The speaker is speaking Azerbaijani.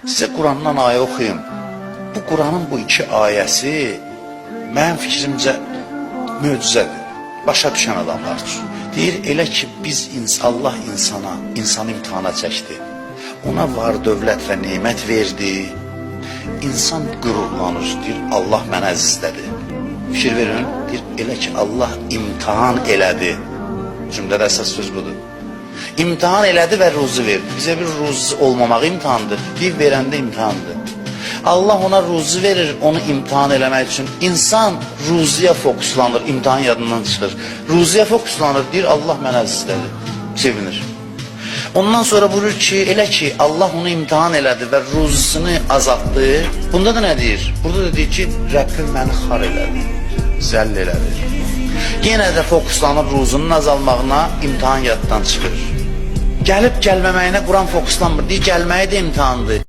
Sizə Qurandan ayə oxuyum. Bu Quranın bu iki ayəsi mənim fikrimcə möcüzədir. Başa düşən adamlar üçün. Deyir, elə ki biz Allah insanı imtihana çəkdi. Ona var dövlət və nemət verdi. İnsan qürurlanır, deyir, Allah mənə əzizlədi. Fikir verin, deyir, elə ki Allah imtihan elədi. Cümlədə əsas söz budur. İmtihan elədi və ruzi verdi. Bizə bir ruzi olmamaq imtihandır, bir verəndə imtihandır. Allah ona ruzi verir, onu imtihan eləmək üçün. İnsan ruziyə fokuslanır, imtihan yadından çıxır. Ruziyə fokuslanır, deyir, Allah mənə əzizlədi, sevinir. Ondan sonra buyurur ki, elə ki Allah onu imtihan elədi və ruzisini azaltdı. Bunda da nə deyir? Burada da deyir ki, Rəbbim məni xar elədi, zəll elədi. Yenə də fokuslanır ruzunun azalmağına, imtihan yaddan çıxır. Gəlib gəlməməyinə Quran fokuslanmır, deyir, gəlməyi də imtihandır.